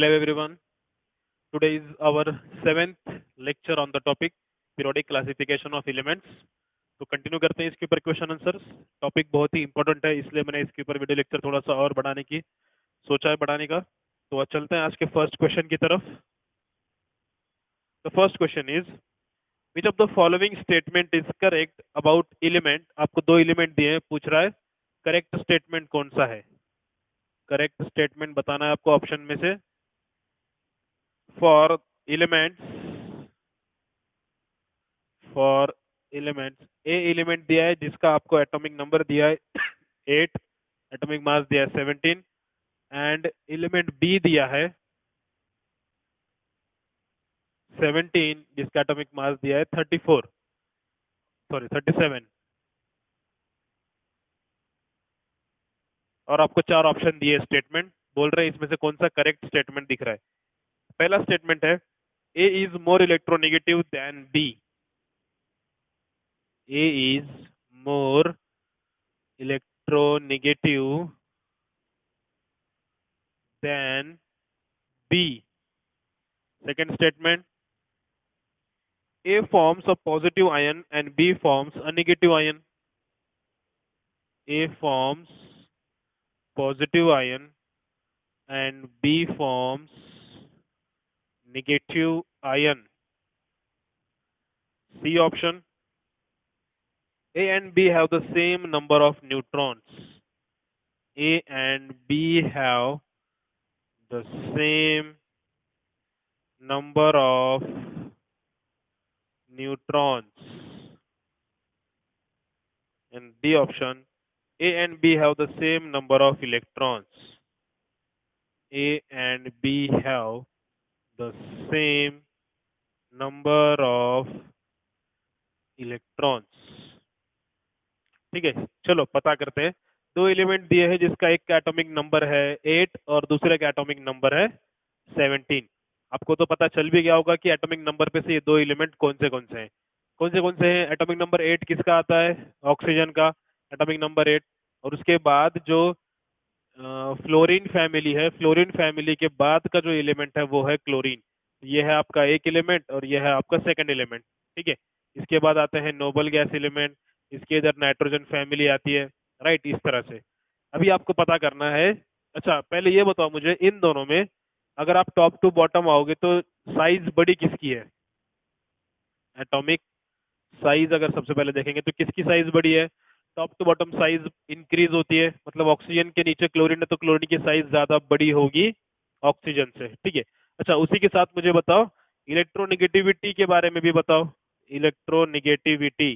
Hello everyone. Today is our seventh lecture on the topic periodic classification of elements. तो continue करते हैं इसके ऊपर क्वेश्चन आंसर्स. टॉपिक बहुत ही इंपॉर्टेंट है, इसलिए मैंने इसके ऊपर वीडियो लेक्चर थोड़ा सा और बढ़ाने की सोचा है बढ़ाने का. तो आज चलते हैं आज के फर्स्ट क्वेश्चन की तरफ. The first question is which of the following statement is correct about element. आपको दो एलिमेंट दिए हैं, पूछ रहा है करेक्ट स्टेटमेंट कौन सा है. करेक्ट स्टेटमेंट बताना है आपको ऑप्शन में से. for elements for elements A element दिया है जिसका आपको एटॉमिक नंबर दिया है 8, एटॉमिक मास दिया है 17 एंड एलिमेंट बी दिया है 17 जिसका एटॉमिक मास दिया है 37 और आपको चार ऑप्शन दिए स्टेटमेंट. बोल रहे हैं इसमें से कौन सा करेक्ट स्टेटमेंट दिख रहा है. पहला स्टेटमेंट है A is more electronegative than B. A is more electronegative than B. Second statement, A forms a positive ion and B forms a negative ion. A forms positive ion and B forms negative ion. C option, A and B have the same number of neutrons. A and B have the same number of neutrons. And D option, A and B have the same number of electrons. A and B have the same number of electrons. ठीक है, चलो पता करते हैं. दो element दिए हैं जिसका एक का एटॉमिक नंबर है 8 और दूसरे का एटॉमिक नंबर है 17. आपको तो पता चल भी गया होगा कि एटॉमिक नंबर पे से ये दो एलिमेंट कौन से हैं. कौन से हैं. एटॉमिक नंबर 8 किसका आता है, ऑक्सीजन का एटॉमिक नंबर 8. और उसके बाद जो फ्लोरीन फैमिली है, फ्लोरीन फैमिली के बाद का जो एलिमेंट है वो है क्लोरीन. ये है आपका एक एलिमेंट और ये है आपका सेकंड एलिमेंट. ठीक है, इसके बाद आते हैं नोबल गैस एलिमेंट, इसके इधर नाइट्रोजन फैमिली आती है. राइट, इस तरह से अभी आपको पता करना है. अच्छा पहले ये बताओ मुझे, इन दोनों में अगर आप टॉप टू बॉटम आओगे तो साइज बड़ी किसकी है. एटॉमिक साइज अगर सबसे पहले देखेंगे तो किसकी साइज बड़ी है. Top to bottom size increase होती है, मतलब ऑक्सीजन के नीचे क्लोरीन है तो क्लोरीन की साइज ज्यादा बड़ी होगी ऑक्सीजन से. ठीक है. अच्छा उसी के साथ मुझे बताओ इलेक्ट्रोनेगेटिविटी के बारे में भी बताओ. इलेक्ट्रोनेगेटिविटी,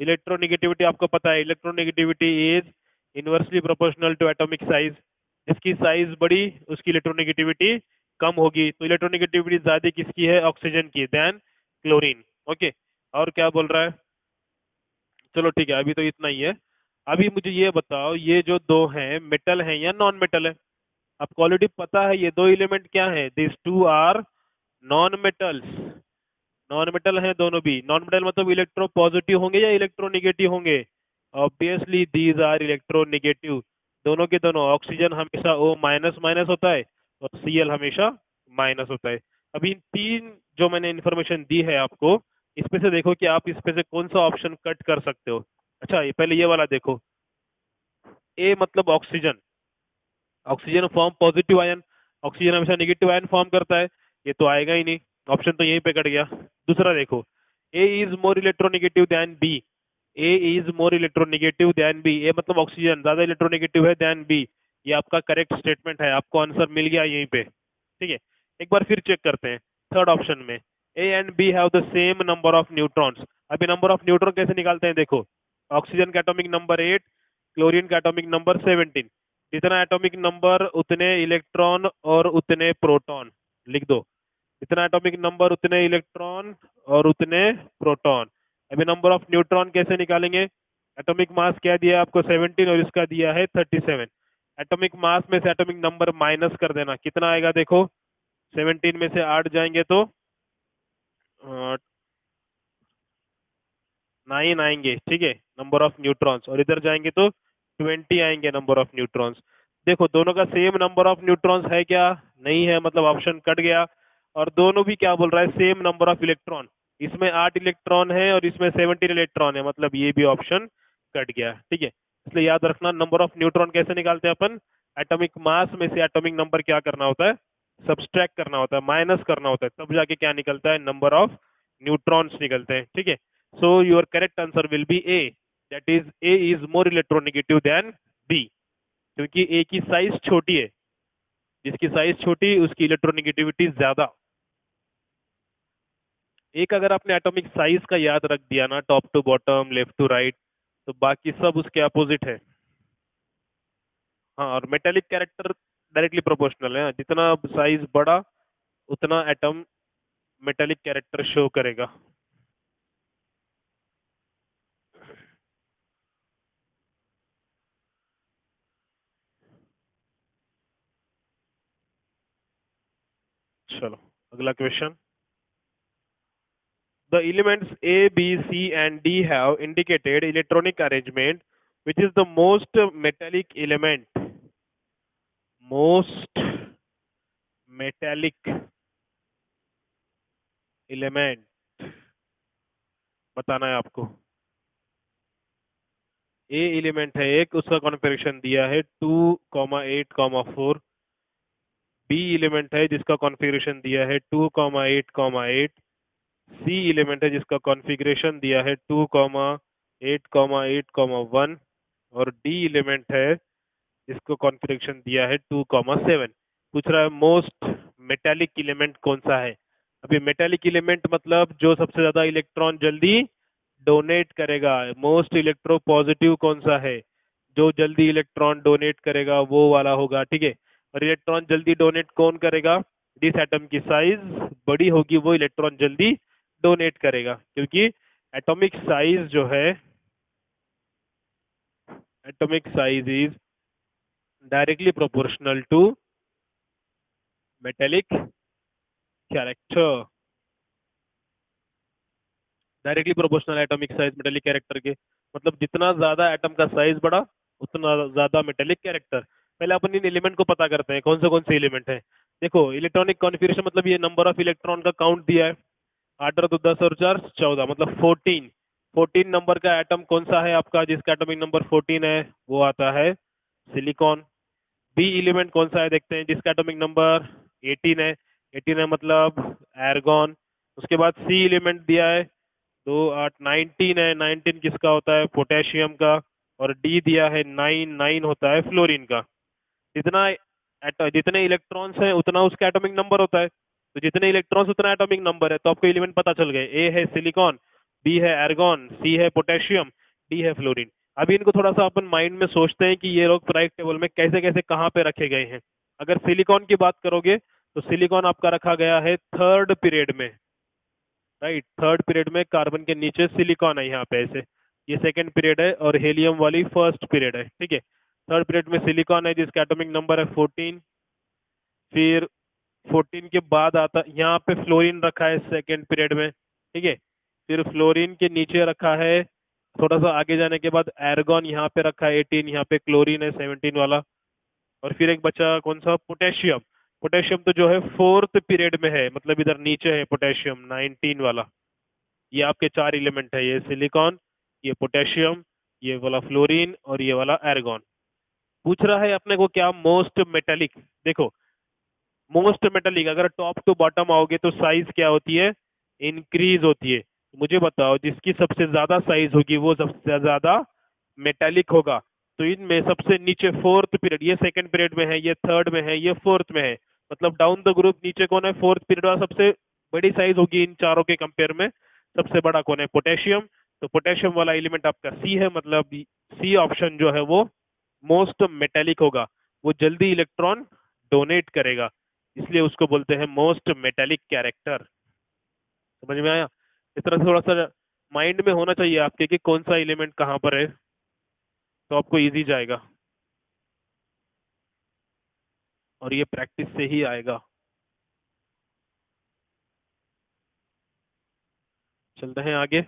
इलेक्ट्रोनेगेटिविटी आपको पता है, electronegativity is inversely proportional to atomic size. जिसकी साइज बड़ी उसकी इलेक्ट्रोनेगेटिविटी कम होगी. तो इलेक्ट्रोनेगेटिविटी ज्यादा किसकी है, ऑक्सीजन की, देन क्लोरीन. ओके, और क्या बोल रहा है. चलो ठीक है, अभी तो इतना ही है. अभी मुझे ये बताओ ये जो दो हैं मेटल हैं या नॉन मेटल है. आपको ऑलरेडी पता है ये दो एलिमेंट क्या है, this two are non metals. Non metal हैं दोनों भी. नॉन मेटल मतलब इलेक्ट्रो पॉजिटिव होंगे या इलेक्ट्रोनेगेटिव होंगे. Obviously these are electronegative. दोनों के दोनों. ऑक्सीजन हमेशा O माइनस माइनस होता है और Cl हमेशा माइनस होता है. अभी इन तीन जो मैंने इन्फॉर्मेशन दी है आपको, इसमें से देखो कि आप इसमें से कौन सा ऑप्शन कट कर सकते हो. अच्छा ये पहले ये वाला देखो, ए मतलब oxygen. Oxygen form positive ion, oxygen हमेशा नेगेटिव आयन फॉर्म करता है. ये तो आएगा ही नहीं, ऑप्शन तो यहीं पे कट गया. दूसरा देखो, A is more electronegative than B. A is more electronegative than B. A मतलब ऑक्सीजन ज्यादा इलेक्ट्रोनेगेटिव है देन बी. ये आपका करेक्ट स्टेटमेंट है, आपको आंसर मिल गया यहीं पे. ठीक है, एक बार फिर चेक करते हैं. थर्ड ऑप्शन में A and B have the same number of neutrons. अभी नंबर ऑफ न्यूट्रॉन कैसे निकालते हैं देखो. ऑक्सीजन का एटॉमिक नंबर 8, क्लोरीन का एटॉमिक नंबर 17. जितना एटॉमिक नंबर उतने इलेक्ट्रॉन और उतने प्रोटॉन. लिख दो, इतना एटॉमिक नंबर उतने इलेक्ट्रॉन और उतने प्रोटॉन. अभी नंबर ऑफ न्यूट्रॉन कैसे निकालेंगे. एटॉमिक मास क्या दिया है आपको 17 और इसका दिया है 37. एटॉमिक मास में से एटॉमिक नंबर माइनस कर देना, कितना आएगा देखो. 17 में से 8 जाएंगे तो 9 आएंगे. ठीक है, नंबर ऑफ न्यूट्रॉन्स. और इधर जाएंगे तो 20 आएंगे नंबर ऑफ न्यूट्रॉन्स. देखो दोनों का सेम नंबर ऑफ न्यूट्रॉन्स है क्या? नहीं है, मतलब ऑप्शन कट गया। और दोनों भी क्या बोल रहा है? Same number of electron. इसमें 8 इलेक्ट्रॉन है और इसमें 17 इलेक्ट्रॉन है, मतलब ये भी ऑप्शन कट गया। ठीक है, इसलिए याद रखना नंबर ऑफ न्यूट्रॉन कैसे निकालते हैं अपन? एटॉमिक मास में से एटॉमिक नंबर क्या करना होता है? सब्सट्रैक्ट करना होता है, माइनस करना होता है, तब जाके क्या निकलता है? नंबर ऑफ न्यूट्रॉन्स निकलते हैं। ठीक है, so your correct answer will be A, that is A is more electronegative than B, क्योंकि ए की साइज छोटी है। जिसकी साइज छोटी उसकी इलेक्ट्रोनेगेटिविटी ज्यादा। एक अगर आपने एटॉमिक साइज का याद रख दिया ना, top to bottom left to right, तो बाकी सब उसके अपोजिट है। हाँ, और मेटेलिक कैरेक्टर डायरेक्टली प्रोपोर्शनल है, जितना साइज बड़ा उतना एटम मेटेलिक कैरेक्टर शो करेगा। चलो अगला question. The elements A, B, C, and D have indicated electronic arrangement. Which is the most metallic element? Most metallic element बताना है आपको। ए एलिमेंट है एक, उसका कॉन्फ़िगरेशन दिया है 2,8,4। बी एलिमेंट है जिसका कॉन्फ़िगरेशन दिया है 2,8,8। सी एलिमेंट है जिसका कॉन्फ़िगरेशन दिया है 2,8,8,1। और डी एलिमेंट है इसको कॉन्फ़िगरेशन दिया है 2,7। पूछ रहा है मोस्ट मेटेलिक एलिमेंट कौन सा है। अभी मेटेलिक एलिमेंट मतलब जो सबसे ज्यादा इलेक्ट्रॉन जल्दी डोनेट करेगा। मोस्ट इलेक्ट्रो पॉजिटिव कौन सा है? जो जल्दी इलेक्ट्रॉन डोनेट करेगा वो वाला होगा। ठीक है, और इलेक्ट्रॉन जल्दी डोनेट कौन करेगा? जिस एटम की साइज बड़ी होगी वो इलेक्ट्रॉन जल्दी डोनेट करेगा, क्योंकि एटॉमिक साइज जो है, atomic size is directly proportional to metallic character. Directly proportional atomic size metallic character के, मतलब जितना ज्यादा एटम का साइज बढ़ा उतना ज्यादा मेटेलिक कैरेक्टर। पहले अपन इन एलिमेंट को पता करते हैं कौन से एलिमेंट है। देखो इलेक्ट्रॉनिक कॉन्फ़िगरेशन मतलब ये नंबर ऑफ इलेक्ट्रॉन का काउंट दिया है। 8 और 2 10 और 4 14, मतलब 14। 14 नंबर का एटम कौन सा है आपका? जिसका एटॉमिक नंबर 14 है वो आता है सिलिकॉन। बी एलिमेंट कौन सा है देखते हैं, जिसका एटॉमिक नंबर 18 है। 18 है मतलब एर्गॉन। उसके बाद सी एलिमेंट दिया है 2 8 19 है। 19 किसका होता है? पोटेशियम का। और डी दिया है 9 9 होता है फ्लोरीन का। जितना जितने इलेक्ट्रॉन्स हैं उतना उसका एटॉमिक नंबर होता है, तो जितने इलेक्ट्रॉन्स उतना एटॉमिक नंबर है। तो आपको एलिमेंट पता चल गए, ए है सिलिकॉन, बी है एर्गॉन, सी है पोटेशियम, डी है फ्लोरीन। अभी इनको थोड़ा सा अपन माइंड में सोचते हैं कि ये लोग पीरियोडिक टेबल में कैसे कैसे कहाँ पे रखे गए हैं। अगर सिलिकॉन की बात करोगे तो सिलिकॉन आपका रखा गया है थर्ड पीरियड में। राइट, थर्ड पीरियड में कार्बन के नीचे सिलिकॉन है यहाँ पे ऐसे। ये सेकंड पीरियड है और हेलियम वाली फर्स्ट पीरियड है। ठीक है, थर्ड पीरियड में सिलिकॉन है जिसका एटॉमिक नंबर है 14। फिर 14 के बाद आता यहाँ पे फ्लोरीन रखा है सेकंड पीरियड में। ठीक है, फिर फ्लोरीन के नीचे रखा है, थोड़ा सा आगे जाने के बाद एर्गॉन यहाँ पे रखा है 18। यहाँ पे क्लोरीन है 17 वाला। और फिर एक बचा कौन सा? पोटेशियम। पोटेशियम तो जो है फोर्थ पीरियड में है, मतलब इधर नीचे है पोटेशियम 19 वाला। ये आपके चार एलिमेंट है, ये सिलिकॉन, ये पोटेशियम, ये वाला फ्लोरीन और ये वाला एर्गॉन। पूछ रहा है अपने को क्या? Most metallic. देखो मोस्ट मेटेलिक अगर टॉप टू बॉटम आओगे तो साइज क्या होती है? इंक्रीज होती है। मुझे बताओ जिसकी सबसे ज्यादा साइज होगी वो सबसे ज्यादा मेटेलिक होगा। तो इनमें सबसे नीचे फोर्थ पीरियड, ये सेकंड पीरियड में है, ये थर्ड में है, ये फोर्थ में है, मतलब डाउन द ग्रुप नीचे कौन है? फोर्थ पीरियड वाला सबसे बड़ी साइज होगी इन चारों के कंपेयर में। सबसे बड़ा कौन है? पोटेशियम। तो पोटेशियम वाला एलिमेंट आपका सी है, मतलब सी ऑप्शन जो है वो मोस्ट मेटेलिक होगा। वो जल्दी इलेक्ट्रॉन डोनेट करेगा, इसलिए उसको बोलते हैं मोस्ट मेटेलिक कैरेक्टर। समझ में आया? इस तरह से थोड़ा सा माइंड में होना चाहिए आपके कि कौन सा एलिमेंट कहाँ पर है, तो आपको इजी जाएगा। और ये प्रैक्टिस से ही आएगा। चलते हैं आगे।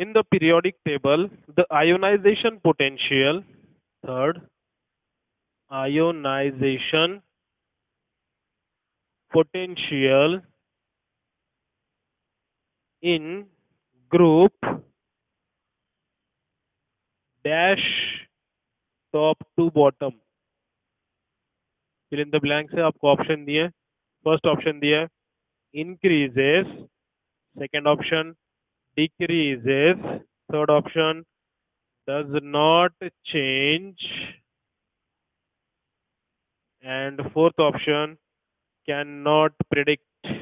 in the periodic table, the ionization potential, third, ionization potential in group dash top to bottom. Fill in the blanks है, आपको ऑप्शन दिए। फर्स्ट ऑप्शन दिया है increases, second option decreases, third option does not change, and fourth option can not predict.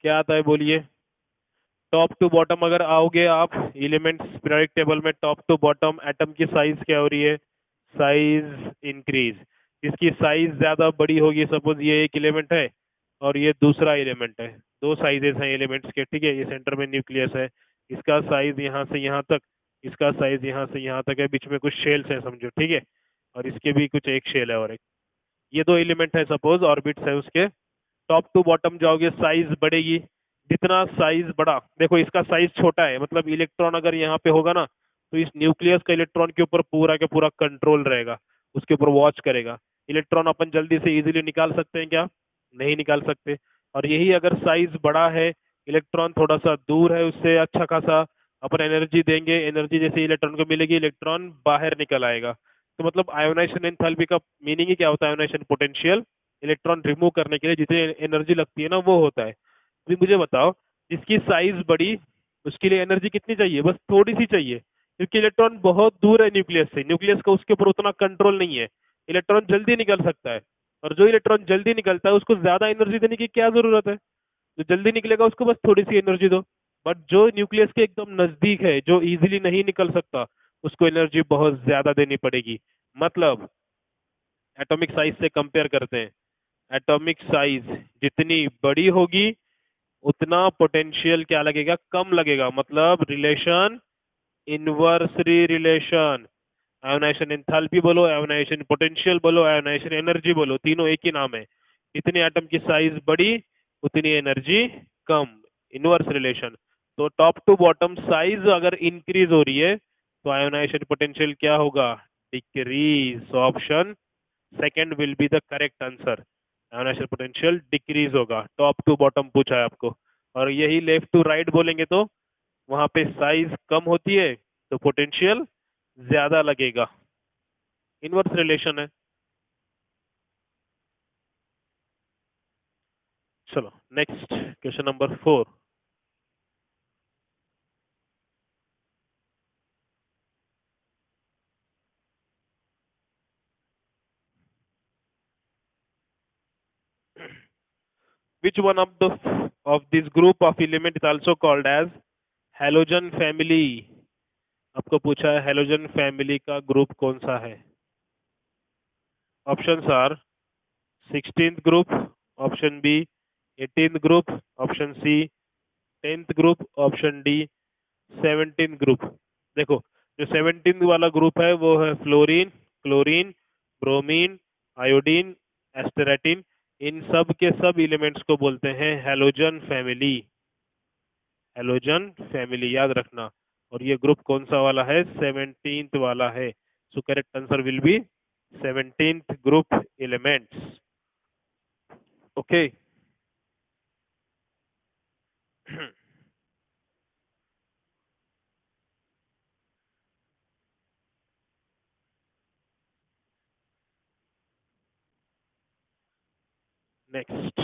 क्या आता है बोलिए? Top to bottom अगर आओगे आप एलिमेंट्स पीरियोडिक टेबल में, टॉप टू बॉटम एटम की साइज क्या हो रही है? Size increase. इसकी साइज ज्यादा बड़ी होगी, सपोज ये एक एलिमेंट है और ये दूसरा एलिमेंट है, दो साइजेस हैं एलिमेंट्स के, ठीक है। ये सेंटर में न्यूक्लियस है, इसका साइज यहाँ से यहाँ तक, इसका साइज यहाँ से यहाँ तक है, बीच में कुछ शेल्स है समझो, ठीक है, और इसके भी कुछ एक शेल है और एक, ये दो एलिमेंट है सपोज, ऑर्बिट्स है उसके। टॉप टू बॉटम जाओगे साइज बढ़ेगी। जितना साइज बढ़ा, देखो इसका साइज छोटा है, मतलब इलेक्ट्रॉन अगर यहाँ पे होगा ना, तो इस न्यूक्लियस का इलेक्ट्रॉन के ऊपर पूरा के पूरा कंट्रोल रहेगा, उसके ऊपर वॉच करेगा। इलेक्ट्रॉन अपन जल्दी से इजीली निकाल सकते हैं क्या? नहीं निकाल सकते। और यही अगर साइज बड़ा है, इलेक्ट्रॉन थोड़ा सा दूर है उससे अच्छा खासा, अपन एनर्जी देंगे, एनर्जी जैसे इलेक्ट्रॉन को मिलेगी, इलेक्ट्रॉन बाहर निकल आएगा। तो मतलब आयोनाइजेशन एंथैल्पी का मीनिंग ही क्या होता है? आयोनाइजेशन पोटेंशियल, इलेक्ट्रॉन रिमूव करने के लिए जितनी एनर्जी लगती है ना, वो होता है। अभी मुझे बताओ, जिसकी साइज बड़ी, उसके लिए एनर्जी कितनी चाहिए? बस थोड़ी सी चाहिए, क्योंकि इलेक्ट्रॉन बहुत दूर है न्यूक्लियस से, न्यूक्लियस का उसके ऊपर उतना कंट्रोल नहीं है, इलेक्ट्रॉन जल्दी निकल सकता है। और जो इलेक्ट्रॉन जल्दी निकलता है उसको ज्यादा एनर्जी देने की क्या जरूरत है? जो जल्दी निकलेगा उसको बस थोड़ी सी एनर्जी दो। बट जो न्यूक्लियस के एकदम नजदीक है, जो इजीली नहीं निकल सकता, उसको एनर्जी बहुत ज्यादा देनी पड़ेगी। मतलब एटॉमिक साइज से कंपेयर करते हैं, एटॉमिक साइज जितनी बड़ी होगी उतना पोटेंशियल क्या लगेगा? कम लगेगा। मतलब relation inversely relation, ionisation enthalpy बोलो, आयोनाइजेशन पोटेंशियल बोलो, आयोनाइजेशन एनर्जी बोलो, तीनों एक ही नाम है। जितनी एटम की साइज बड़ी उतनी एनर्जी कम, इनवर्स रिलेशन। तो टॉप टू बॉटम साइज अगर इंक्रीज हो रही है तो आयोनाइजेशन पोटेंशियल क्या होगा? Decrease. Option second will be the correct answer, ionization potential decrease होगा। टॉप टू बॉटम पूछा है आपको। और यही लेफ्ट टू राइट बोलेंगे तो वहां पे साइज कम होती है तो पोटेंशियल ज्यादा लगेगा, इनवर्स रिलेशन है। चलो next question number 4। Which one of this group of element is also called as halogen family? आपको पूछा है हेलोजन फैमिली का ग्रुप कौन सा है? Options are 16th group, option B 18th group, option C 10th group, option D 17th group. देखो, जो 17th वाला ग्रुप है वो है fluorine, chlorine, bromine, iodine, astatine. इन सब के सब एलिमेंट्स को बोलते हैं हैलोजन फैमिली, हैलोजन फैमिली याद रखना। और ये ग्रुप कौन सा वाला है? 17th वाला है। So correct answer will B 17th group elements. Okay. Next,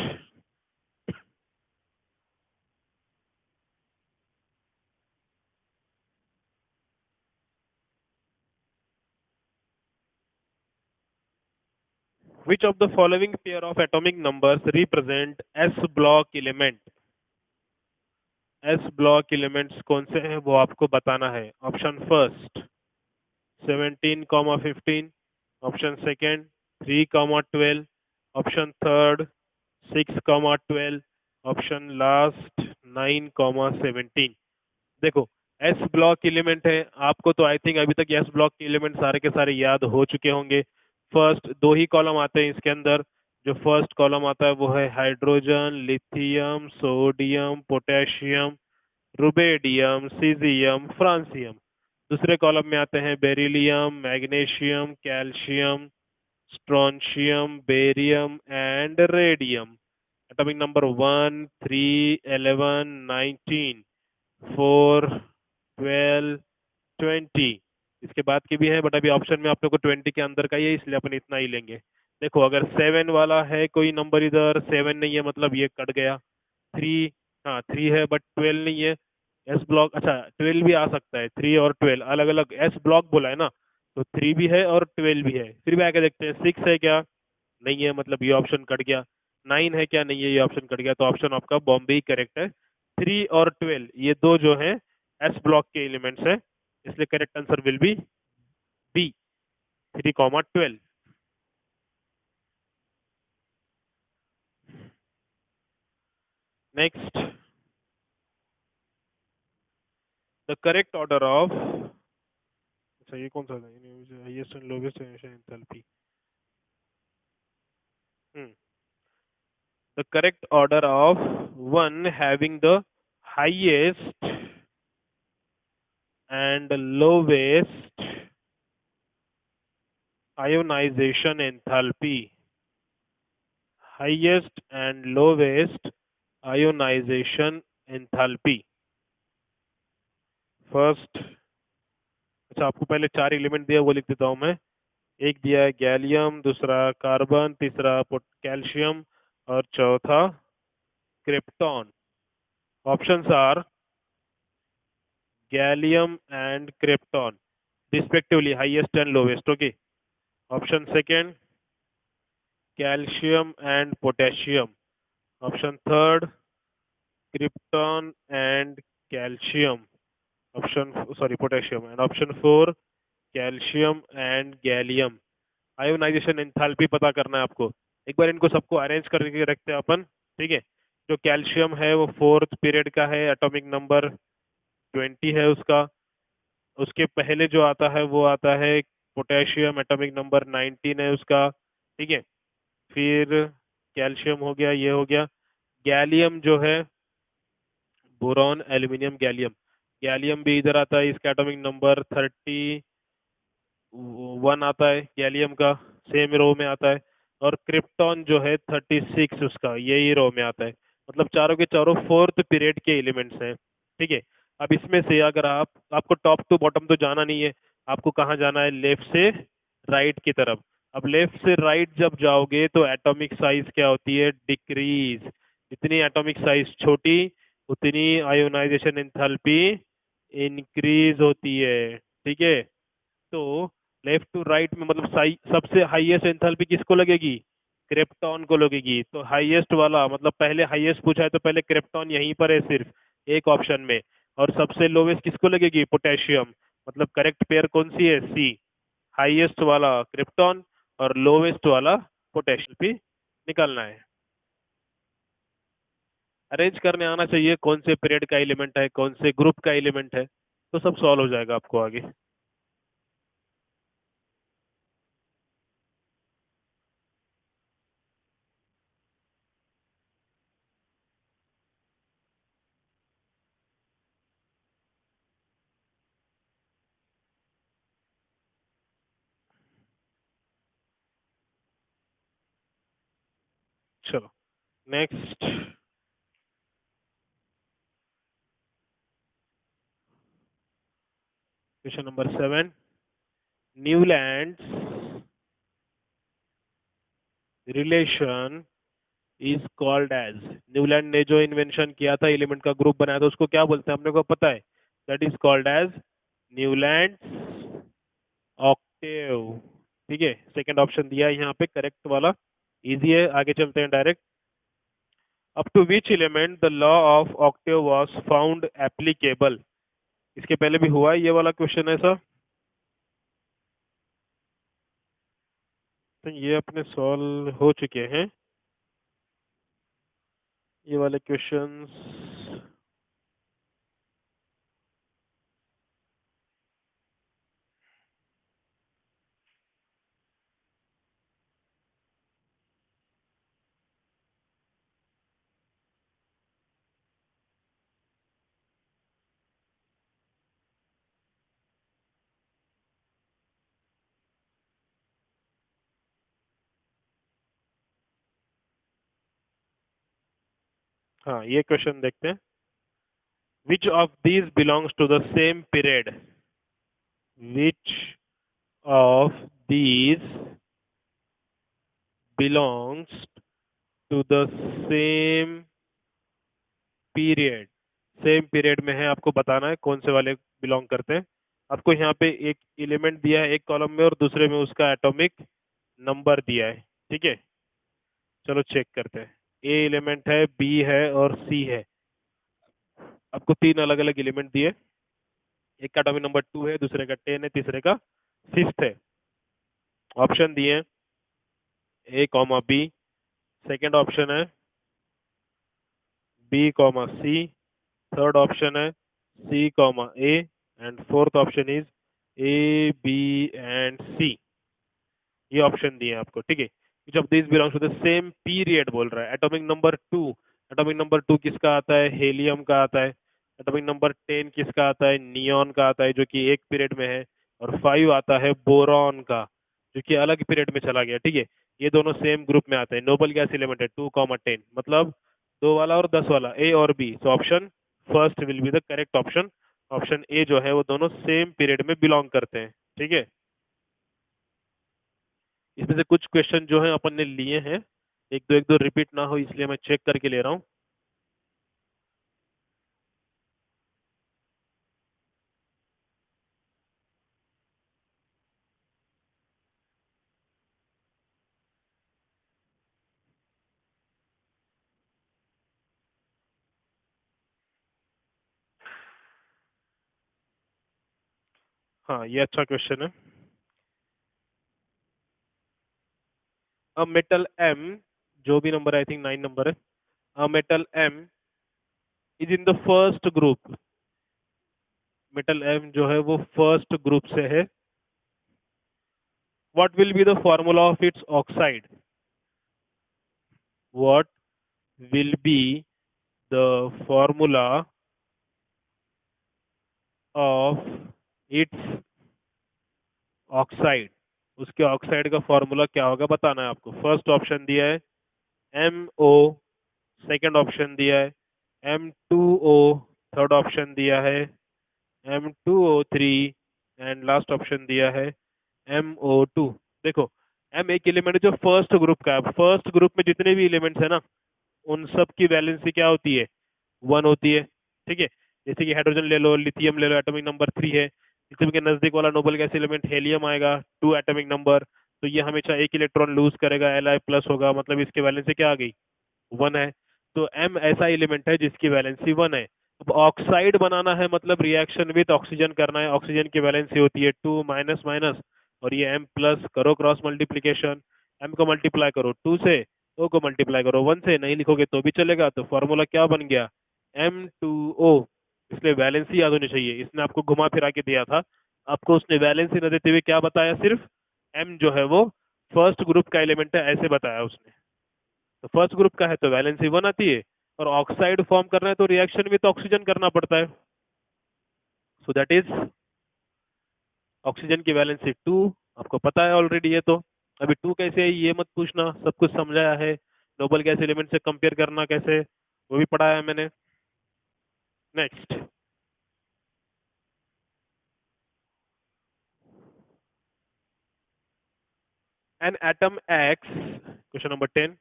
which of the following pair of atomic numbers represent s block element? S block elements कौन से हैं वो आपको बताना है। Option first 17,15, option second 3,12, option third 6,12, option last 9,17। देखो, S block element है, आपको तो आई थिंक अभी तक एस ब्लॉक के एलिमेंट सारे के सारे याद हो चुके होंगे। फर्स्ट दो ही कॉलम आते हैं इसके अंदर। जो फर्स्ट कॉलम आता है वो है hydrogen, lithium, sodium, potassium, rubidium, caesium, francium. दूसरे कॉलम में आते हैं beryllium, magnesium, calcium, strontium, barium and radium. Atomic number 1, 3, 11, 19, 4, 12, 20। इसके बाद की भी है बट अभी ऑप्शन में आप लोग को 20 के अंदर का ही है, इसलिए अपन इतना ही लेंगे। देखो अगर 7 वाला है कोई नंबर, इधर 7 नहीं है मतलब ये कट गया। 3, हाँ 3 है बट 12 नहीं है। एस ब्लॉक, अच्छा 12 भी आ सकता है, 3 और 12 अलग अलग एस ब्लॉक बोला है ना, तो 3 भी है और 12 भी है। फिर भी आके देखते हैं 6 है क्या, नहीं है मतलब ये ऑप्शन कट गया। 9 है क्या, नहीं है ये ऑप्शन कट गया, तो ऑप्शन आपका बॉम्बे ही करेक्ट है। 3 और 12 ये दो जो है एस ब्लॉक के एलिमेंट्स है, इसलिए correct answer will be B, 3, 12। Next, the correct order of, अच्छा ये कौन सा था, highest and lowest enthalpy. The correct order of one having the highest and lowest ionization enthalpy, highest and lowest ionization enthalpy। First, अच्छा आपको पहले चार element दिया वो लिख देता हूं मैं। एक दिया है गैलियम, दूसरा कार्बन, तीसरा कैल्शियम और चौथा krypton. Options are gallium and krypton respectively, highest and lowest. Okay, option second calcium and potassium. Option third krypton and calcium, option sorry potassium, and option 4 calcium and gallium. Ionisation enthalpy पता करना है आपको। एक बार इनको सबको arrange करके रखते हैं अपन, ठीक है। जो कैल्शियम है वो फोर्थ पीरियड का है, एटॉमिक नंबर 20 है उसका। उसके पहले जो आता है वो आता है पोटेशियम, एटॉमिक नंबर 19 है उसका, ठीक है। फिर कैल्शियम हो गया, ये हो गया। गैलियम जो है बोरॉन, एल्यूमिनियम, गैलियम। गैलियम भी इधर आता है, इसका एटॉमिक नंबर 31 आता है गैलियम का, सेम रो में आता है। और क्रिप्टॉन जो है 36 उसका, यही रो में आता है। मतलब चारों के चारों फोर्थ पीरियड के एलिमेंट्स हैं, ठीक है। अब इसमें से अगर आपको टॉप टू बॉटम तो जाना नहीं है, आपको कहाँ जाना है, लेफ्ट से राइट की तरफ। अब लेफ्ट से राइट जब जाओगे तो एटॉमिक साइज क्या होती है, डिक्रीज। जितनी एटॉमिक साइज छोटी उतनी आयोनाइजेशन एंथैल्पी इंक्रीज होती है, ठीक है। तो लेफ्ट टू राइट में मतलब सबसे हाईएस्ट एंथैल्पी किसको लगेगी, क्रिप्टॉन को लगेगी। तो हाईएस्ट वाला मतलब पहले हाईएस्ट पूछा है तो पहले क्रिप्टॉन यहीं पर है सिर्फ एक ऑप्शन में। और सबसे लोवेस्ट किसको लगेगी, पोटेशियम। मतलब करेक्ट पेयर कौन सी है, सी, हाईएस्ट वाला क्रिप्टॉन और लोवेस्ट वाला पोटेशियम भी निकालना है। अरेंज करने आना चाहिए कौन से पीरियड का एलिमेंट है, कौन से ग्रुप का एलिमेंट है, तो सब सॉल्व हो जाएगा आपको आगे। चलो next, question number 7। Newlands relation is called as, Newland ने जो इन्वेंशन किया था, एलिमेंट का ग्रुप बनाया था, उसको क्या बोलते हैं अपने को पता है, that is called as Newlands octave, ठीक है। सेकंड ऑप्शन दिया है यहाँ पे करेक्ट वाला, इजी है। आगे चलते हैं direct. Up to which element the law of octave was found applicable. इसके पहले भी हुआ है ये वाला क्वेश्चन ऐसा, तो ये अपने सॉल्व हो चुके हैं ये वाले क्वेश्चंस। हाँ, ये क्वेश्चन देखते हैं। Which of these belongs to the same period? Which of these belongs to the same period? Same period में है, आपको बताना है कौन से वाले बिलोंग करते हैं। आपको यहाँ पे एक एलिमेंट दिया है एक कॉलम में और दूसरे में उसका एटॉमिक नंबर दिया है। ठीक है, चलो चेक करते हैं। ए एलिमेंट है, बी है और सी है। आपको तीन अलग अलग एलिमेंट दिए। एक का एटॉमिक नंबर 2 है, दूसरे का 10 है, तीसरे का 5 है। ऑप्शन दिए हैं A comma B. Second option है B comma C. Third option है C comma A. And fourth option is A B and C. ये ऑप्शन दिए हैं आपको। ठीक है, which of this belongs to the same period बोल रहा है। एटॉमिक नंबर 2, एटॉमिक नंबर 2 किसका आता है? हेलियम का आता है। एटॉमिक नंबर 10 किसका आता है? नियॉन का आता है, जो कि एक पीरियड में है। और 5 आता है बोरॉन का, जो कि अलग पीरियड में चला गया। ठीक है, ये दोनों सेम ग्रुप में आते हैं। नोबल गैस एलिमेंट है 2, 10, मतलब 2 वाला और 10 वाला, ए और B. So option first will be the correct option. Option A जो है वो दोनों सेम पीरियड में बिलोंग करते हैं। ठीक है, इसमें से कुछ क्वेश्चन जो है अपन ने लिए हैं, एक दो रिपीट ना हो इसलिए मैं चेक करके ले रहा हूँ। हाँ, ये अच्छा क्वेश्चन है। अ मेटल एम, जो भी नंबर आई थिंक 9 नंबर है। A metal M is in the first group. Metal M जो है वो फर्स्ट ग्रुप से है। What will be the formula of its oxide? What will be the formula of its oxide? उसके oxide का formula क्या होगा बताना है आपको। फर्स्ट ऑप्शन दिया है MO। सेकंड ऑप्शन दिया है M2O। थर्ड ऑप्शन दिया है M2O3। एंड लास्ट ऑप्शन दिया है MO2। देखो, M एक एलिमेंट है जो फर्स्ट ग्रुप का है। फर्स्ट ग्रुप में जितने भी एलिमेंट्स है ना, उन सब की वैलेंसी क्या होती है? 1 होती है। ठीक है, जैसे कि हाइड्रोजन ले लो, लिथियम ले लो, एटॉमिक नंबर 3 है। लिथियम के नजदीक वाला नोबल गैस एलिमेंट हेलियम आएगा, 2 एटॉमिक नंबर। तो ये हमेशा एक इलेक्ट्रॉन लूज करेगा, Li+ होगा, मतलब इसकी वैलेंसी क्या आ गई? 1 है। तो M ऐसा एलिमेंट है जिसकी वैलेंसी 1 है। अब ऑक्साइड बनाना है, मतलब रिएक्शन विद ऑक्सीजन करना है। ऑक्सीजन की वैलेंसी होती है 2 माइनस माइनस, और ये M+ करो क्रॉस मल्टीप्लीकेशन। M को मल्टीप्लाई करो 2 से, O को मल्टीप्लाई करो 1 से। नहीं लिखोगे तो भी चलेगा। तो फॉर्मूला क्या बन गया? M2O। इसलिए वैलेंसी याद होनी चाहिए। इसने आपको घुमा फिरा के दिया था, आपको उसने वैलेंसी न देते हुए क्या बताया? सिर्फ M जो है वो फर्स्ट ग्रुप का एलिमेंट है, ऐसे बताया उसने। तो फर्स्ट ग्रुप का है तो वैलेंसी 1 आती है, और ऑक्साइड फॉर्म करना है तो रिएक्शन विद ऑक्सीजन करना पड़ता है। सो दैट इज ऑक्सीजन की वैलेंसी 2। आपको पता है ऑलरेडी ये तो। अभी 2 कैसे है ये मत पूछना, सब कुछ समझाया है। नोबल गैस एलिमेंट से कंपेयर करना कैसे, वो भी पढ़ाया है मैंने। Next, an atom X, question number 10।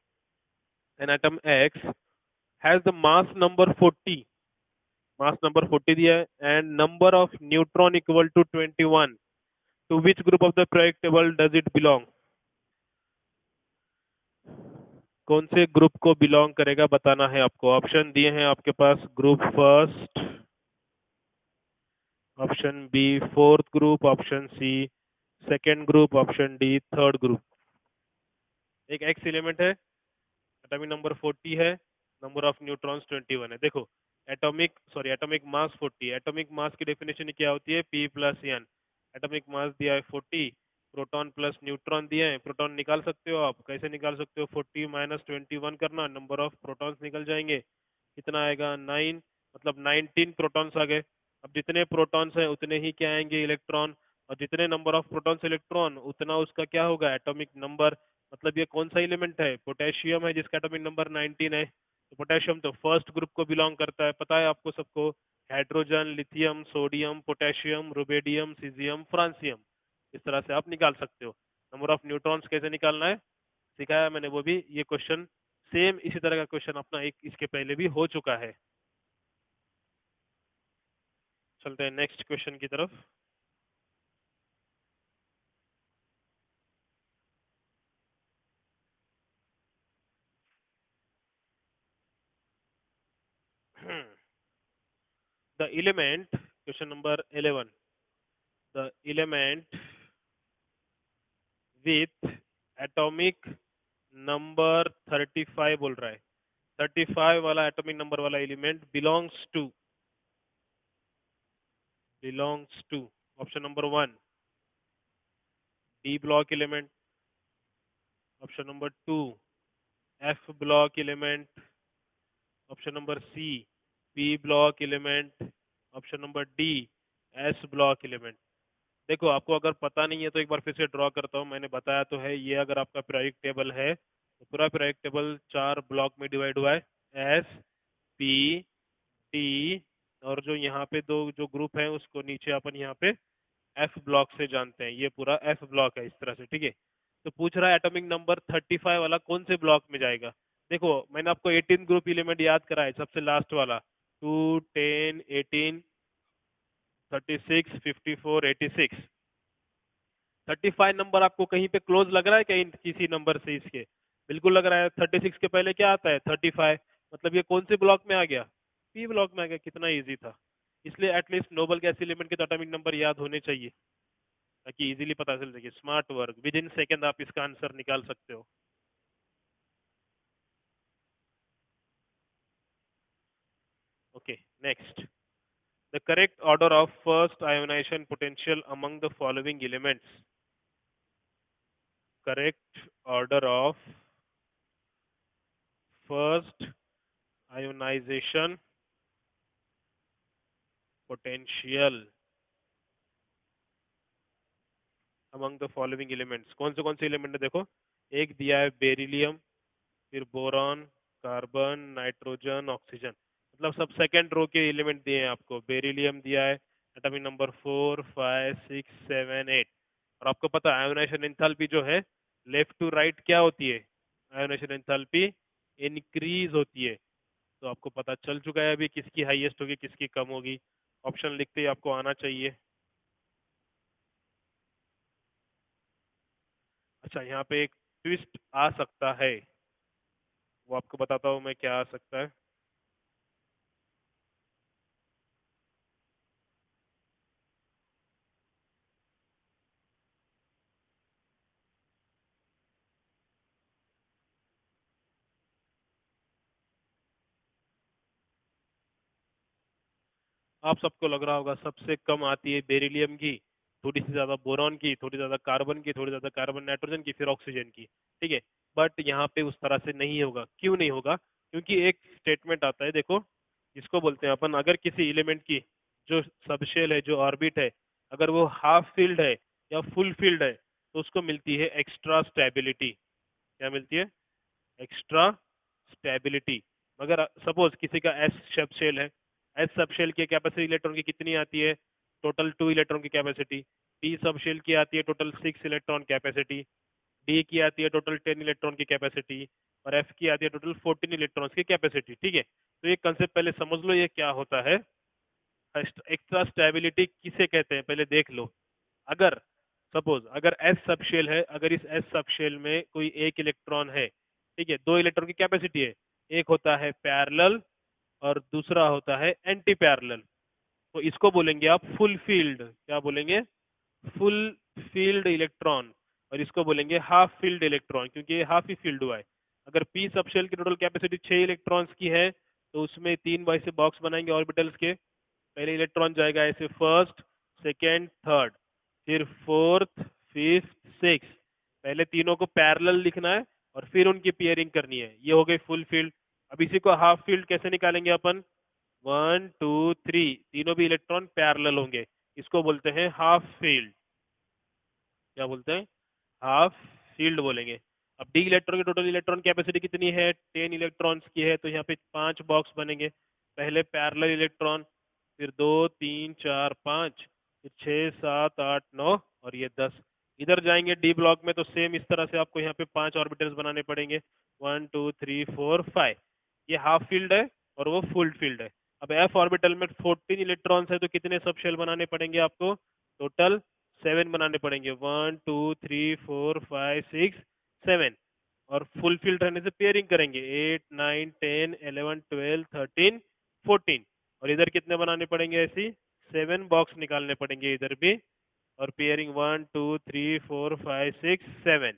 An atom X has the mass number 40। Mass number 40 दिया है, and number of neutron equal to 21। To which group of the periodic table does it belong? कौन से group को belong करेगा बताना है आपको। Option दिए हैं आपके पास। Group first, option B fourth group, option C second group, option D third group. एक एक्स एलिमेंट है, एटॉमिक नंबर 40 है, नंबर ऑफ न्यूट्रॉन्स 21 है। देखो, एटॉमिक मास 40। एटॉमिक मास की डेफिनेशन क्या होती है? P+N। एटॉमिक मास दिया है 40, प्रोटॉन प्लस न्यूट्रॉन दिए हैं। प्रोटॉन निकाल सकते हो आप, कैसे निकाल सकते हो? 40 माइनस 21 करना, नंबर ऑफ प्रोटॉन्स निकल जाएंगे। कितना आएगा? 9, मतलब 19 प्रोटॉन्स आ गए। अब जितने प्रोटॉन्स हैं उतने ही क्या आएंगे? इलेक्ट्रॉन। और जितने नंबर ऑफ प्रोटॉन्स इलेक्ट्रॉन, उतना उसका क्या होगा? Atomic number. मतलब ये कौन सा एलिमेंट है? पोटेशियम है, जिसका एटॉमिक नंबर 19 है। तो पोटेशियम तो फर्स्ट ग्रुप को बिलोंग करता है, पता है आपको सबको। Hydrogen, lithium, sodium, potassium, rubidium, caesium, francium. इस तरह से आप निकाल सकते हो। नंबर ऑफ न्यूट्रॉन्स कैसे निकालना है सिखाया मैंने, वो भी। ये क्वेश्चन सेम इसी तरह का क्वेश्चन अपना एक इसके पहले भी हो चुका है। चलते हैं नेक्स्ट क्वेश्चन की तरफ। The element, question number 11, the element with atomic number 35 बोल रहा है। 35 वाला एटॉमिक नंबर वाला element belongs to option number 1 D block element, option number 2 F block element, option number C P block element, option number D S block element. देखो आपको अगर पता नहीं है तो एक बार फिर से ड्रॉ करता हूँ। मैंने बताया तो है, ये अगर आपका पीरियोडिक टेबल है तो पूरा पीरियोडिक टेबल 4 ब्लॉक में डिवाइड हुआ है, एस, पी, टी, और जो यहाँ पे दो जो ग्रुप है उसको नीचे अपन यहाँ पे एफ ब्लॉक से जानते हैं। ये पूरा एफ ब्लॉक है इस तरह से, ठीक है। तो पूछ रहा है एटॉमिक नंबर 35 वाला कौन से ब्लॉक में जाएगा। देखो मैंने आपको 18 ग्रुप एलिमेंट याद कराया, सबसे लास्ट वाला 2, 10, 18, 36, 54, 86। 35 नंबर आपको कहीं पे क्लोज लग रहा है कहीं किसी नंबर से इसके? बिल्कुल लग रहा है। 36 के पहले क्या आता है? 35। मतलब ये कौन से ब्लॉक में आ गया? पी ब्लॉक में आ गया। कितना इजी था। इसलिए एटलीस्ट नोबल गैस एलिमेंट के एटॉमिक नंबर याद होने चाहिए ताकि इजीली पता चल सके। Smart work, with in second आप इसका आंसर निकाल सकते हो। Okay next, the correct order of first ionization potential among the following elements. Correct order of first ionization potential among the following elements. कौन से एलिमेंट है देखो। एक दिया है बेरिलियम, फिर बोरॉन, कार्बन, नाइट्रोजन, ऑक्सीजन। मतलब सब सेकेंड रो के एलिमेंट दिए हैं आपको। बेरिलियम दिया है एटॉमिक नंबर 4, 5, 6, 7, 8। और आपको पता है आयोनाइजेशन एंथैल्पी जो है लेफ्ट टू राइट क्या होती है? आयोनाइजेशन एंथैल्पी इंक्रीज होती है। तो आपको पता चल चुका है अभी किसकी हाईएस्ट होगी किसकी कम होगी। ऑप्शन लिखते ही आपको आना चाहिए। अच्छा यहाँ पे एक ट्विस्ट आ सकता है, वो आपको बताता हूँ मैं क्या आ सकता है। आप सबको लग रहा होगा सबसे कम आती है बेरिलियम की, थोड़ी सी ज्यादा बोरॉन की, थोड़ी ज्यादा कार्बन की, थोड़ी ज्यादा कार्बन नाइट्रोजन की, फिर ऑक्सीजन की, ठीक है। बट यहाँ पे उस तरह से नहीं होगा। क्यों नहीं होगा? क्योंकि एक स्टेटमेंट आता है देखो, इसको बोलते हैं अपन, अगर किसी एलिमेंट की जो सबशेल है, जो ऑर्बिट है, अगर वो हाफ फील्ड है या फुल फील्ड है तो उसको मिलती है एक्स्ट्रा स्टेबिलिटी। क्या मिलती है? Extra stability. मगर सपोज किसी का एस सब शेल है, एस सब शेल की कैपेसिटी इलेक्ट्रॉन की कितनी आती है? टोटल 2 इलेक्ट्रॉन की कैपेसिटी। पी सब शेल की आती है टोटल 6 इलेक्ट्रॉन कैपेसिटी। डी की आती है टोटल 10 इलेक्ट्रॉन की कैपेसिटी। और एफ की आती है टोटल 14 इलेक्ट्रॉन्स की कैपेसिटी, ठीक है। तो ये कंसेप्ट पहले समझ लो ये क्या होता है। एक्स्ट्रा स्टेबिलिटी किसे कहते हैं पहले देख लो। अगर सपोज अगर एस सब शेल है, अगर इस एस सब शेल में कोई एक इलेक्ट्रॉन है, ठीक है, 2 इलेक्ट्रॉन की कैपेसिटी है, एक होता है पैरेलल और दूसरा होता है एंटी पैरेलल, तो इसको बोलेंगे आप फुल फील्ड। क्या बोलेंगे? Full field electron. और इसको बोलेंगे हाफ फील्ड इलेक्ट्रॉन, क्योंकि ये हाफ ही फील्ड हुआ है। अगर पी सब शेल की टोटल कैपेसिटी 6 इलेक्ट्रॉन्स की है तो उसमें 3 बाई से बॉक्स बनाएंगे ऑर्बिटल्स के। पहले इलेक्ट्रॉन जाएगा ऐसे फर्स्ट, सेकेंड, थर्ड, फिर फोर्थ, फिफ्थ, सिक्स। पहले तीनों को पैरेलल लिखना है और फिर उनकी पेयरिंग करनी है। ये हो गई फुल फील्ड। अब इसी को हाफ फील्ड कैसे निकालेंगे अपन? 1, 2, 3, तीनों भी इलेक्ट्रॉन पैरेलल होंगे। इसको बोलते हैं हाफ फील्ड। क्या बोलते हैं? हाफ फील्ड बोलेंगे। अब डी इलेक्ट्रॉन की टोटल इलेक्ट्रॉन कैपेसिटी कितनी है, 10 इलेक्ट्रॉन्स की है, तो यहाँ पे 5 बॉक्स बनेंगे। पहले पैरेलल इलेक्ट्रॉन, फिर 2 3 4 5, फिर 6 7 8 9 और ये 10। इधर जाएंगे डी ब्लॉक में तो सेम इस तरह से आपको यहाँ पे 5 ऑर्बिटल्स बनाने पड़ेंगे, 1 2 3 4 5। ये हाफ फील्ड है और वो फुल फील्ड है। अब एफ ऑर्बिटल में 14 इलेक्ट्रॉन्स है तो कितने सब शेल बनाने पड़ेंगे आपको, टोटल 7 बनाने पड़ेंगे, 1 2 3 4 5 6 7। और फुल फील्ड रहने से पेयरिंग करेंगे, 8 9 10 11 12 13 14। और इधर कितने बनाने पड़ेंगे, ऐसी 7 बॉक्स निकालने पड़ेंगे इधर भी। और पेयरिंग 1 2 3 4 5 6 7।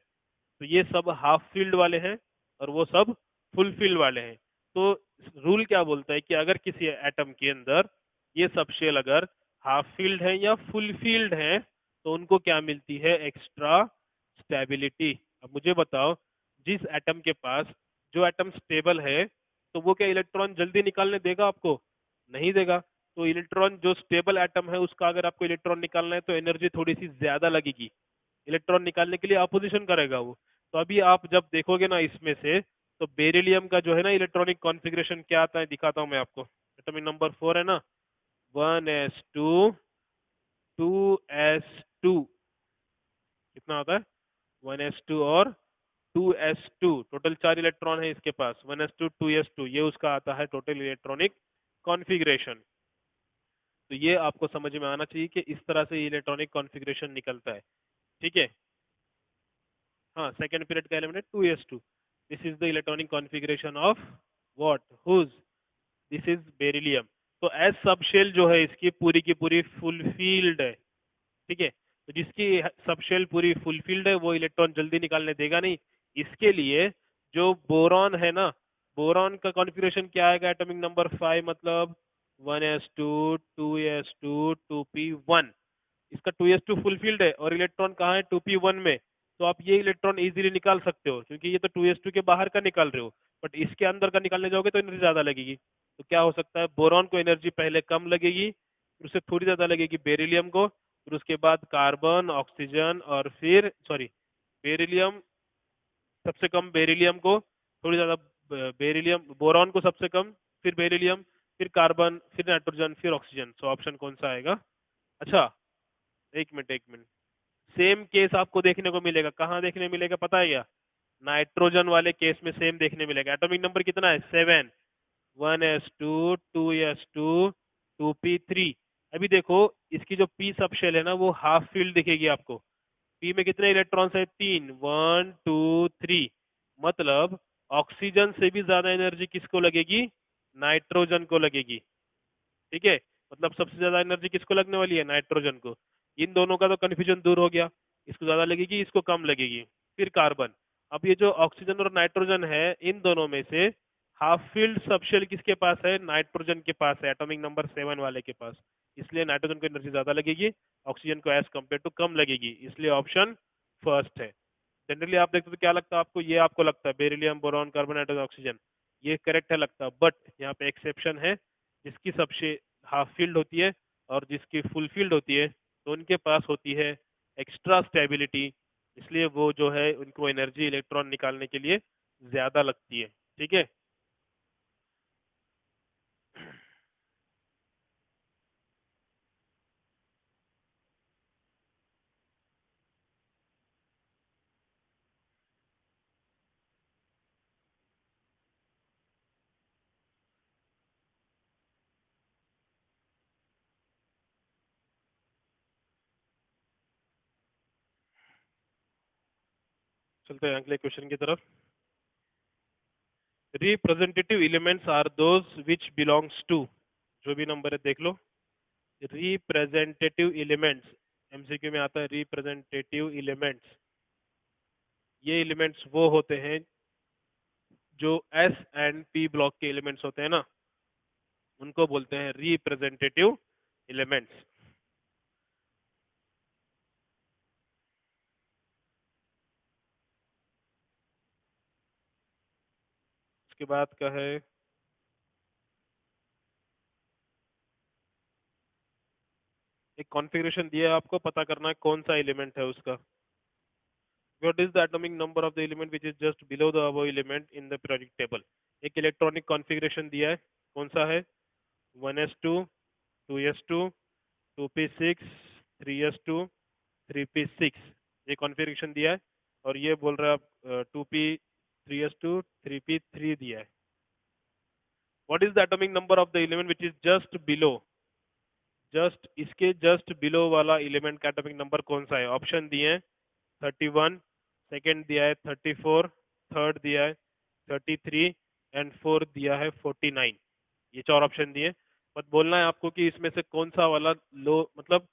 तो ये सब हाफ फील्ड वाले हैं और वो सब फुल फील्ड वाले हैं। तो रूल क्या बोलता है कि अगर किसी एटम के अंदर ये सब शेल अगर हाफ फील्ड है या फुल फील्ड है तो उनको क्या मिलती है, एक्स्ट्रा स्टेबिलिटी। अब मुझे बताओ, जिस एटम के पास, जो एटम स्टेबल है, तो वो क्या इलेक्ट्रॉन जल्दी निकालने देगा आपको, नहीं देगा। तो इलेक्ट्रॉन, जो स्टेबल एटम है उसका अगर आपको इलेक्ट्रॉन निकालना है तो एनर्जी थोड़ी सी ज्यादा लगेगी, इलेक्ट्रॉन निकालने के लिए अपोजिशन करेगा वो। तो अभी आप जब देखोगे ना इसमें से, तो बेरिलियम का जो है ना इलेक्ट्रॉनिक कॉन्फ़िगरेशन क्या आता है, दिखाता हूँ मैं आपको। एटॉमिक नंबर 4 है ना, 1s2 2s2, कितना होता है, 1s2 और 2s2, टोटल 4 इलेक्ट्रॉन है इसके पास, 1s2 2s2, ये उसका आता है टोटल इलेक्ट्रॉनिक कॉन्फ़िगरेशन। तो ये आपको समझ में आना चाहिए कि इस तरह से इलेक्ट्रॉनिक कॉन्फ़िगरेशन निकलता है। ठीक है। हाँ, सेकेंड पीरियड का element 2s2। This is the electronic configuration of what, whose, this is beryllium. तो एस सब शेल जो है इसकी पूरी की पूरी फुल फील्ड है। ठीक है। तो जिसकी सब शेल पूरी फुल फील्ड है वो इलेक्ट्रॉन जल्दी निकालने देगा नहीं। इसके लिए जो बोरॉन है ना, बोरॉन का कॉन्फ़िगरेशन क्या आएगा, एटॉमिक नंबर 5, मतलब 1s2 2s2 2p1। इसका 2s2 फुल फील्ड है और इलेक्ट्रॉन कहाँ है, 2p1 में। तो आप ये इलेक्ट्रॉन इजीली निकाल सकते हो क्योंकि ये तो 2s2 के बाहर का निकाल रहे हो, बट इसके अंदर का निकालने जाओगे तो एनर्जी ज्यादा लगेगी। तो क्या हो सकता है, बोरॉन को एनर्जी पहले कम लगेगी, फिर उससे थोड़ी ज्यादा लगेगी बेरिलियम को, फिर उसके बाद कार्बन, ऑक्सीजन, और फिर सॉरी, बेरिलियम सबसे कम, बेरिलियम को थोड़ी ज्यादा, बेरिलियम बोरॉन को सबसे कम, फिर बेरिलियम, फिर कार्बन, फिर नाइट्रोजन, फिर ऑक्सीजन। सो ऑप्शन कौन सा आएगा। अच्छा, एक मिनट एक मिनट, सेम केस आपको देखने को मिलेगा, कहाँ देखने मिलेगा पता है क्या, नाइट्रोजन वाले केस में सेम देखने मिलेगा। एटॉमिक नंबर कितना है, 7, 1s2 2s2 2p3। अभी देखो, इसकी जो पी सब शेल है ना वो हाफ फील्ड दिखेगी आपको। पी में कितने इलेक्ट्रॉन्स है, 3, 1 2 3। मतलब ऑक्सीजन से भी ज्यादा एनर्जी किसको लगेगी, नाइट्रोजन को लगेगी। ठीक है। मतलब सबसे ज्यादा एनर्जी किसको लगने वाली है, नाइट्रोजन को। इन दोनों का तो कंफ्यूजन दूर हो गया, इसको ज्यादा लगेगी, इसको कम लगेगी। फिर कार्बन। अब ये जो ऑक्सीजन और नाइट्रोजन है, इन दोनों में से हाफ फील्ड सबशेल किसके पास है, नाइट्रोजन के पास है, एटॉमिक नंबर 7 वाले के पास। इसलिए नाइट्रोजन को एनर्जी ज्यादा लगेगी, ऑक्सीजन को एज कम्पेयर टू कम लगेगी, इसलिए ऑप्शन फर्स्ट है। जनरली आप देखते हो तो क्या लगता है आपको, ये आपको लगता है beryllium, boron, carbon, nitrogen, oxygen, ये करेक्ट है लगता है। बट यहाँ पे एक्सेप्शन है, जिसकी सबसे हाफ फील्ड होती है और जिसकी फुल फील्ड होती है, तो उनके पास होती है एक्स्ट्रा स्टेबिलिटी, इसलिए वो जो है उनको एनर्जी इलेक्ट्रॉन निकालने के लिए ज्यादा लगती है। ठीक है। चलते हैं अगले क्वेश्चन की तरफ। Representative elements are those which belongs to, जो भी नंबर है देख लो, रिप्रेजेंटेटिव एलिमेंट्स, एमसीक्यू में आता है रिप्रेजेंटेटिव एलिमेंट्स। ये एलिमेंट्स वो होते हैं जो एस एंड पी ब्लॉक के एलिमेंट्स होते हैं ना, उनको बोलते हैं रिप्रेजेंटेटिव एलिमेंट्स। उसके बाद का है, एक कॉन्फ़िगरेशन दिया है आपको, पता करना है कौन सा एलिमेंट है उसका। What is the atomic number of the element which is just below the above element in the periodic table? एक इलेक्ट्रॉनिक कॉन्फ़िगरेशन दिया है, कौन सा है? 1s2, 2s2, 2p6, 3s2, 3p6, ये कॉन्फ़िगरेशन दिया है और ये बोल रहा है 2p, 3s2, 3p3 दिया है. What is the atomic number of the element which is just below? Just इसके जस्ट बिलो वाला एलिमेंट का एटॉमिक नंबर कौन सा है? ऑप्शन दिए हैं 31, सेकेंड दिया है 34, थर्ड दिया है 33 एंड फोर्थ दिया है 49. ये चार ऑप्शन दिए. बट बोलना है आपको कि इसमें से कौन सा वाला लो, मतलब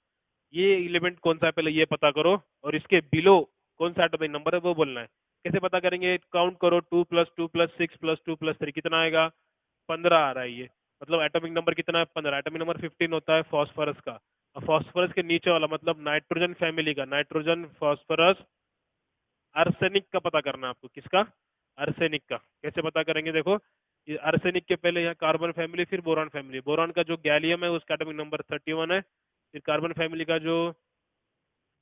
ये एलिमेंट कौन सा है पहले ये पता करो और इसके बिलो कौन सा एटॉमिक नंबर है वो बोलना है. कैसे पता करेंगे? काउंट करो, 2 + 2 + 6 + 2 + 3 कितना आएगा? 15 आ रहा है ये. मतलब एटॉमिक नंबर कितना है? 15. एटॉमिक नंबर 15 होता है फॉस्फोरस का. अब फॉस्फोरस के नीचे वाला मतलब नाइट्रोजन फैमिली का, नाइट्रोजन, फॉस्फोरस, आर्सेनिक का पता करना है आपको. किसका? आर्सेनिक का. कैसे पता करेंगे? देखो, ये आर्सेनिक के पहले यहाँ कार्बन फैमिली, फिर बोरान फैमिली. बोरान का जो गैलियम है उसका एटॉमिक नंबर 31 है. फिर कार्बन फैमिली का जो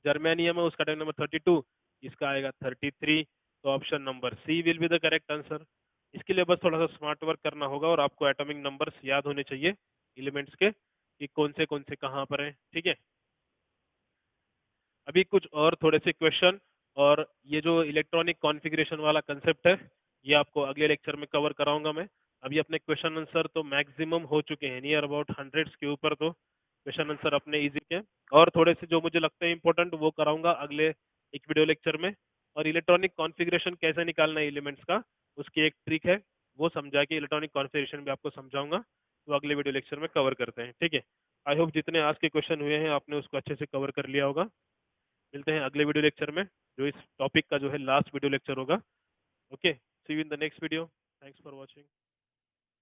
जर्मेनियम है उसका एटॉमिक नंबर 32, इसका आएगा 33. तो option number C will be the correct answer. इसके लिए बस थोड़ा सा स्मार्ट वर्क करना होगा और आपको एटॉमिक नंबर्स याद होने चाहिए एलिमेंट्स के कि कौन से कहाँ पर हैं. ठीक है. अभी कुछ और थोड़े से क्वेश्चन और ये जो इलेक्ट्रॉनिक कॉन्फ़िगरेशन वाला कंसेप्ट है ये आपको अगले लेक्चर में कवर कराऊंगा मैं. अभी अपने क्वेश्चन आंसर तो मैक्सिमम हो चुके हैं, नियर अबाउट 100 के ऊपर तो क्वेश्चन आंसर अपने इजी के. और थोड़े से जो मुझे लगते हैं इंपॉर्टेंट वो कराऊंगा अगले एक वीडियो लेक्चर में. और इलेक्ट्रॉनिक कॉन्फ़िगरेशन कैसे निकालना है एलिमेंट्स का, उसकी एक ट्रिक है, वो समझा के इलेक्ट्रॉनिक कॉन्फ़िगरेशन भी आपको समझाऊंगा. तो अगले वीडियो लेक्चर में कवर करते हैं. ठीक है. आई होप जितने आज के क्वेश्चन हुए हैं आपने उसको अच्छे से कवर कर लिया होगा. मिलते हैं अगले वीडियो लेक्चर में जो इस टॉपिक का जो है लास्ट वीडियो लेक्चर होगा. Okay, see you in the next video. Thanks for watching.